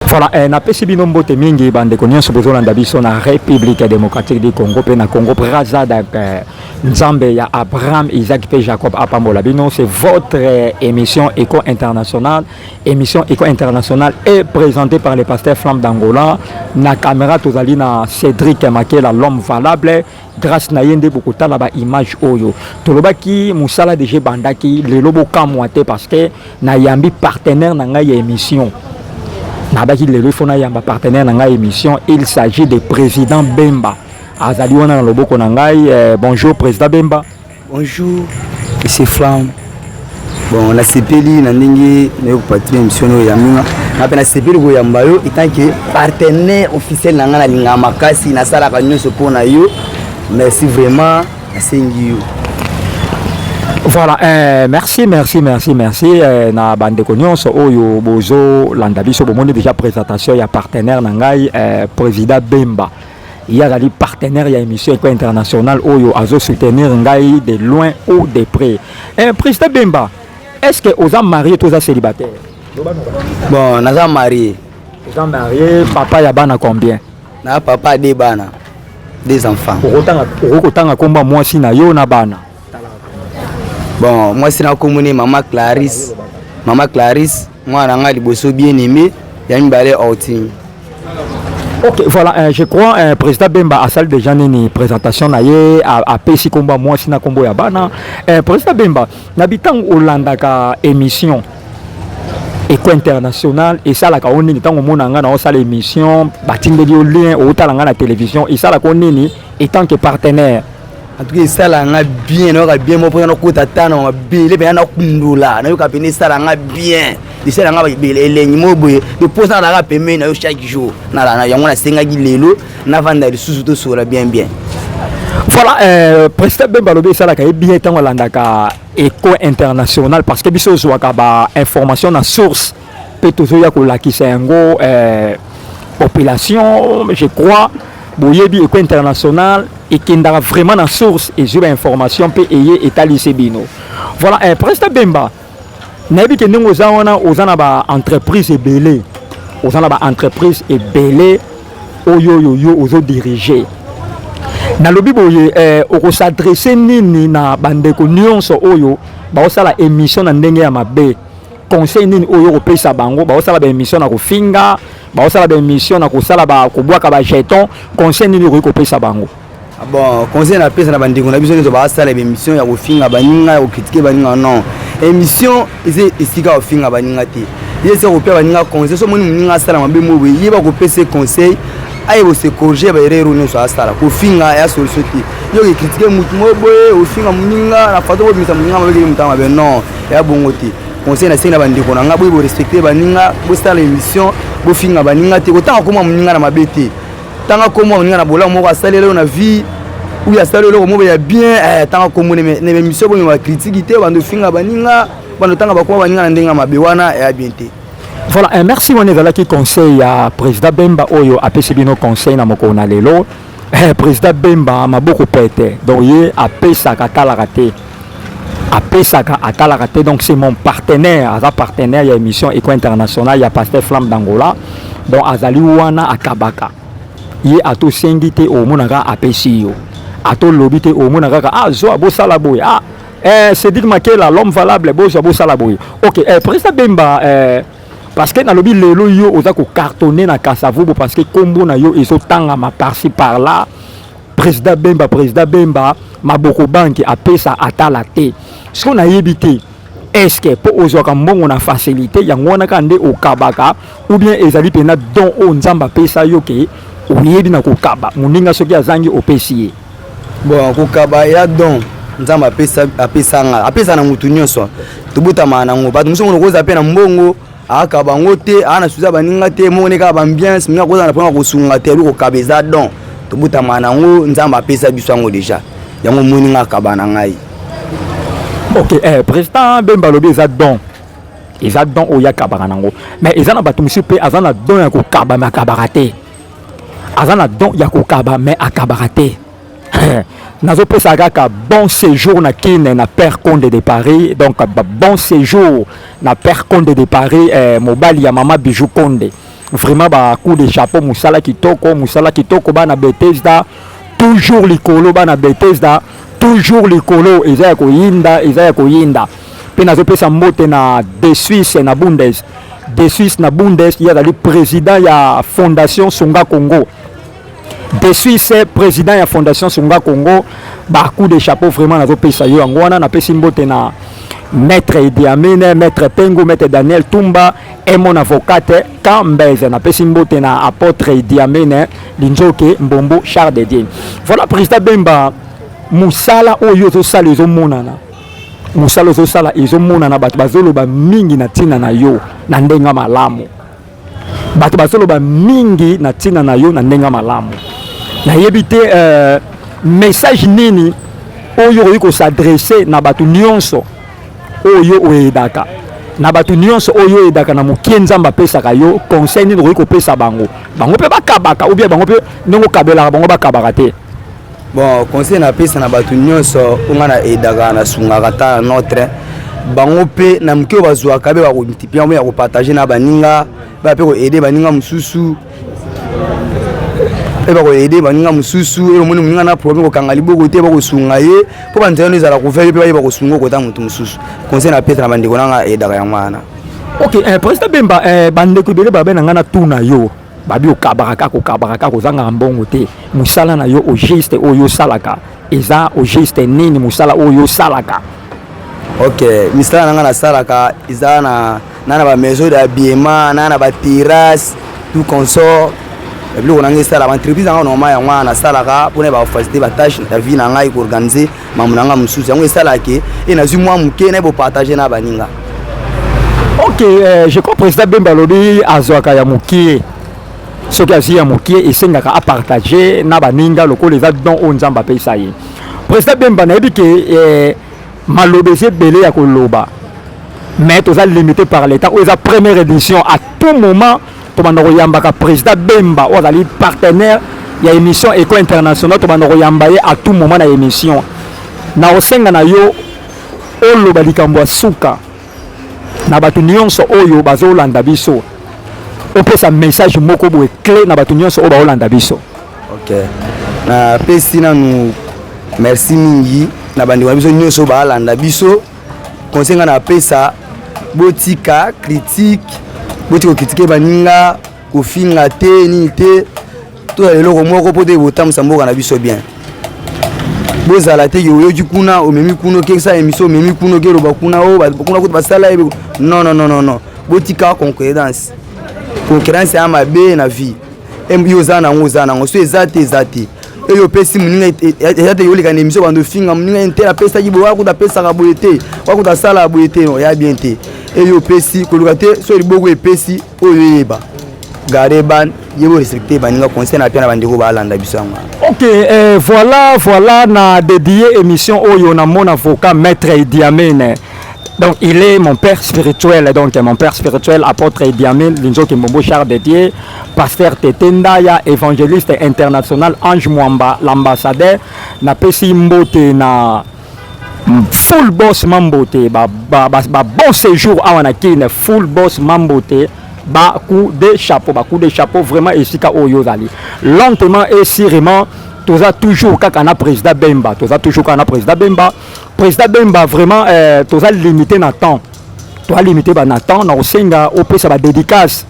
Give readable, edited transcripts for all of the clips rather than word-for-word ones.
Voilà, na pesi bino mbote mingi bande konyo bozolanda biso na République démocratique du Congo pe na Congo Brazza Nzambe ya Abraham Isaac pe Jacob apambola bino. C'est votre émission Éco International. Émission Éco International est présentée par le pasteur Flamme d'Angola. Na caméra tozali na Cédric Makela, l'homme valable. Grâce na yende bokota la ba image oyo tolobaki musala DG bandaki lelo bokamwate parce que na yambi partenaire na ngai émission. Nabaki lelo fona yamba partenaire na ngai émission. Il s'agit de président Bemba. Azali wana na loboko na ngai. Bonjour président Bemba. Bonjour monsieur Flamme. Bon la sepeli na ndingi na kopatri émission ya minga. Na pena sepeli go yamba yo étant que partenaire officiel na nga na linga makasi na sala ka nyonso pona yo. Merci vraiment, merci. Voilà, merci. Na bande konyonso oyo bozo landa biso bomoni déjà présentation ya partenaire na ngai président Bemba. Il y a des partenaires ya émission Éco International oyo azo soutenir ngai de loin ou de près. Président Bemba, est-ce que vous êtes marié ou vous êtes célibataire? Bon, naza marié. Vous êtes marié, papa ya bana combien? Na papa de bana. Des enfants. Komba moi si na yo na bana. Bon, moi c'est na commune maman Clarisse. Maman Clarisse, moi na nga liboso bien aimé, ya mbale outing. OK, voilà, je crois président Bemba a salle déjà ni présentation na ye a pesi komba moi si na kombo ya bana. Président Bemba, n'habitant Hollande ka émission Éco International et ça la ka onini tango mona nga na osala émission batindeli o lien o talanga na télévision et ça la konini étant que partenaire en tout cas ça la nga bien no ka bien mo pona ko tatana ma bele be na kundula na yo ka pene ça la nga bien de ça la nga bele elengi mo boye de posa la ka peme na yo chaque jour na la na yango na senga gi lelo na vanda lisusu to sora bien. Voilà, président Bemba lobi ça la ka bien tango landaka Éco International parce que biso zwaka ba information na source peut toujours ya ko lakisa yango population je crois boyebi Éco International et qui ndara vraiment na source et sur information peut ayé étalissé bino. Voilà, président Bemba nabi ke ndongo za wana ozana ba entreprise ebele ozana ba entreprise ebele oyo ozo diriger na lobi boye oko s'adresser nini na bandeko nyonso oyo ba osala émission na ndenge ya mabe conseil nini oyo ko pesa bango ba osala ba émission na ko finga ba osala ba émission na ko sala ba ko bwaka ba jeton conseil nini ko pesa bango? Bon conseil na pesa na bandeko na biso nzo ba osala ba émission ya ko finga baninga ya ko critiquer baninga non émission ise isika ko finga baninga te yese ko pe baninga conseil so moni muninga sala mabe mo we yeba ko pesa conseil aye bo se corriger ba erreur no so asala ko finga ya solution ti yo ki critiquer mutu mo boye o finga muninga na fato ko misa muninga mabe mutama be non ya bongo ti conseil na singa bandiko na nga bo respecter baninga bo sala émission bo finga baninga te ko tanga ko muninga na mabe te tanga ko muninga na bola mo ko asalelo na vie ou ya salelo mo ya bien tanga ko ne émission bo ma critique te bando finga baninga bando tanga ba ko baninga na ndenga mabe wana ya bien te. Voilà, merci mon ezala qui conseille à président Bemba oyo apesi bino conseil na moko na lelo. Président Bemba maboko pete donc ye apesa katala raté. Apesa katala raté donc c'est mon partenaire, aza partenaire ya émission Éco International ya pasteur Flamme d'Angola. Donc azali wana akabaka. Ye ato sengite o monaka apesi yo. Ato lobite o monaka zo abosala boy. C'est dire Makela l'homme valable bozo abosala boy. OK, président Bemba parce que dans le lelo yo oza ko cartonner na Kasavubo parce que kombo na yo ezo tanga ma par-ci par là président Bemba maboko banki apesa atala te ce qu'on a yebité est-ce que pour ozo ka mbongo na facilité yango na kande okabaka ou bien ezali pena don o nzamba pesa yo ke oyebi na kokaba muninga soki azangi opesi bon kokaba ya don nzamba apesa na mutu nyonso tubuta mana ngo ba muso ngo koza pena mbongo aka bango te ana suza baninga te mo ne ka ba ambiance minga koza na pona ko sunga te ko kabeza don to buta manango nzamba pesa biso ngo déjà yango moninga ka bana ngai. OK, président Bemba lobi za don o ya kabana ngo mais ezana batu musipe azana don ya ko kaba ma kabarate azana don ya ko kaba mais akabarate nazo pesa kaka bon séjour na kine na Père Condé de Paris donc bon séjour na Père Condé de Paris mobali ya mama Bijou Condé vraiment ba coup de chapeau musala kitoko bana Bethesda toujours likolo bana Bethesda toujours likolo eza ya koyinda pe nazopesa mbote na de Suisse na Bundes ya dali président ya fondation Songa Congo de Suisse président ya fondation Songa Congo ba coup de chapeau vraiment nazopesa yo yango wana napesi mbote na maître Idi Amin, maître Pengo, maître Daniel Tumba et mon avocate Kambeze. Na pesi mbote na apôtre Idi Amin, Linzoke Mbombo Charles de Dieu. Voilà président Bemba musala oyo zo sala zo monana. Musala zo sala ezo monana bat bazolo ba mingi na tina na yo na ndenga malamu. Bat bazolo ba mingi na tina na yo na ndenga malamu. Na yebite message nini oyo ko s'adresser na batu nyonso oyo oyedaka na batu nyonso oyo oyedaka na mokie nzamba pesaka yo conseil nini okoki kopesa bango pe bakabaka ou bien bango pe ndenge okabelaka bango bakabaka te. Bon conseil na pesa na batu nyonso onga na edaka na sungaka ta notre bango pe na mokie bazwaka be bakomultiplier mo ya kopartager na baninga ba pe ko aider baninga mususu eba ko aider baninga mususu e omoni muninga na problème ko kanga liboko te ba ko sunga ye po banzelo ezala ko faire pe ba ko sunga ko ta mutu mususu conseil na petra bandeko nanga edaka ya mwana. OK, président Bemba bandeko bele ba benanga na tuna yo babi okabaka ko zanga mbongo te musala na yo o geste oyo salaka eza o geste nini musala oyo salaka. OK, misala nanga na salaka eza na ba maison d'habillement na ba terrasse tout consort et puis on a ngesa la entreprise nga normal ya mwana salaka pour ne ba faciliter ba tâche ta vie na ngai ko organiser mamunanga mususu yango esalaki et na zimwa muke na bo partager na baninga. OK, je crois président Bemba lobi azwaka ya mukie soki azi ya mukie esengaka a partager na baninga loko les don onzamba pesa ye. Président Bemba na yebi ke malobese belé ya koloba mais toza limité par l'état ou eza première édition à tout moment tobandako yambaka président Bemba ozali partenaire ya émission Eco International tobandako yamba ye à tout moment na émission na osenga na yo oloba likambo suka na batu nyonso oyo bazolanda biso opesa message moko boye clé na batu nyonso oyo baolanda biso. OK, na pesi nanu merci mingi na bandeko biso nyonso balanda biso konsenga na pesa botika critique botiko critiquer baninga kofinga te ni te to eloko moko pote botamsa mboka na biso bien bozala te yo kuna omemi kuno kesa émission omemi kuno ke roba kuna o kuna ko basala non botika concurrence ya mabe na vie yo zana ngo so ezate eyo pesi muninga ezate yo leka na émission bando finga muninga intera pesa ki bo wa ko da pesa ka boyete wa ko da sala boyete ya bien te eyo pesi koluka te so liboko epesi oyo yeba gareban yebo respecter baninga conseil na pia na bandeko balanda bisanga. OK, voilà na dédié émission oyo na mon avocat maître Idi Amin. Donc il est mon père spirituel, donc mon père spirituel apôtre Idi Amin Linzoke Mbombo Charles de Dieu, pasteur Tetendaya, évangéliste international Ange Mwamba, l'ambassadeur na pesi mbote na full boss mambote ba bon séjour awana kine full boss mambote ba coup de chapeau vraiment esika oyo zali lentement et sûrement toza toujours kaka na président Bemba président Bemba vraiment toza limité na temps na temps na osenga opesa ba dédicace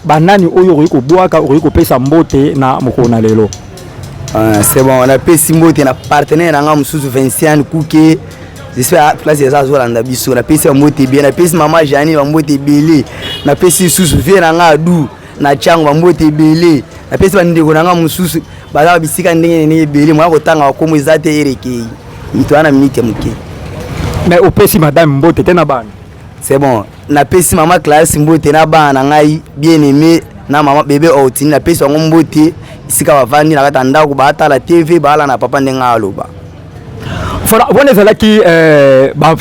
banani oyo ko boaka ko pesa mbote na mokona lelo. C'est bon, on a pesi mbote na partenaire nga mususu Vincent Kuke. J'espère place des azos landa biso na pesi mbote bien na pesi mama Jani mbote belé na pesi susu viena nga du na chango mbote belé na pesi bandeko nga mususu bala bisika ndenge ne belé mwa kotanga ko mwezate ereke mito ana minute muke mais au pesi madame mbote tena bana. C'est bon, na pesi mama classe mbote na bana ngai bien aimé na mama bébé outine na pesi ngo mbote isika bavandi na kata ndako bata la TV bala na papa ndenga aloba. Voilà, on est là qui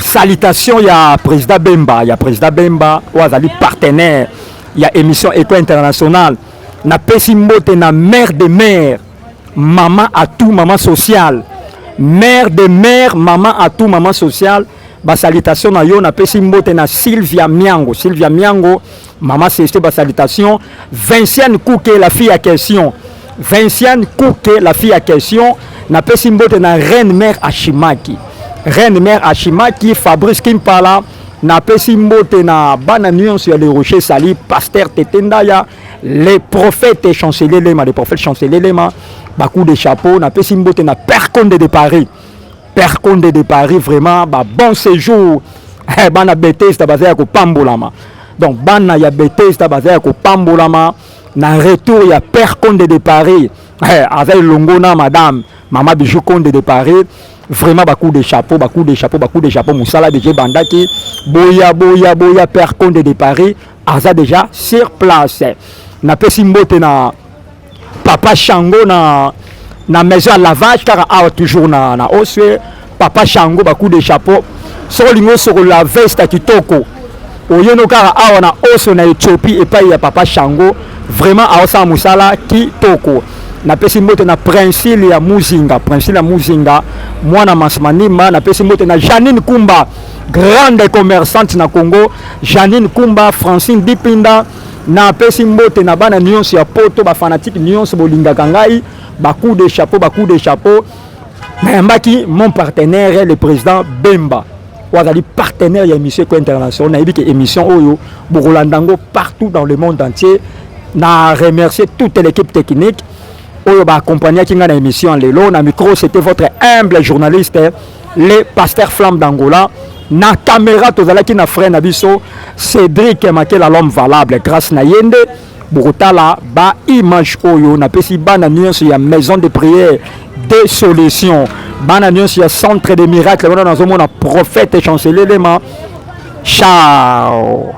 salutation ya président Bemba ouazali partenaire ya émission Eco International na pesi mbote na mère de mère maman à tout maman social mère de mère maman à tout maman social ba salutation na yo na pesi mbote na Sylvia Miango Maman Célesté, salutation. Vinciane Kouké, la fille à question. Vinciane Kouké, la fille à question. N'a pas simbote na reine mère Ashimaki. Reine mère Ashimaki, Fabrice Kimpala. N'a pas simbote na bananion sur les rochers sali. Pasteur Tetendaya. Les prophètes chanceliers Lema. Les prophètes chanceliers Lema. Bakou de chapeaux. N'a pas simbote na Père Condé de Paris. Père Condé de Paris, vraiment, bon séjour. Bana Bethesda basé à Pambolama. Donc, Bana ya Bethesda basé à Pambolama. Na retour, il y a Père Condé de Paris. Avec Longona, madame, Maman Bijou Condé de Paris. Vraiment, beaucoup de chapeaux, beaucoup de chapeaux, beaucoup de chapeaux. Moussala de Bandaki. Boya, boya, boya, Père Condé de Paris. Aza déjà sur place. Na Pessimbote na Papa Chango na maison à lavage car a toujours na oswe Papa Chango beaucoup de chapeaux sur lingo sur la veste kitoko oyeno car a na oso na Éthiopie et pas ya Papa Chango vraiment a osa musala kitoko na pesi mbote na Princile ya Muzinga mwana Masmanima na pesi mbote na Janine Kumba grande commerçante na Congo Janine Kumba Francine Dipinda na pesi mbote na bana nyonso ya poto ba fanatique nyonso bolinga kangai beaucoup de chapeaux mais mbaki mon partenaire le président Bemba wazali partenaire ya émission internationale na yebiki émission oyo bokolandango partout dans le monde entier na remercier toute l'équipe technique oyo ba accompagner kinga na émission lelo na micro c'était votre humble journaliste le pasteur Flamme d'Angola. Na caméra tozalaki na frère na biso Cédric Makela l'homme valable grâce na yende bokotala ba image oyo na pesi bana nyonso ya maison de prière des solutions bana nyonso ya centre de miracles bana nazomona prophète chancelier Lema. Ciao.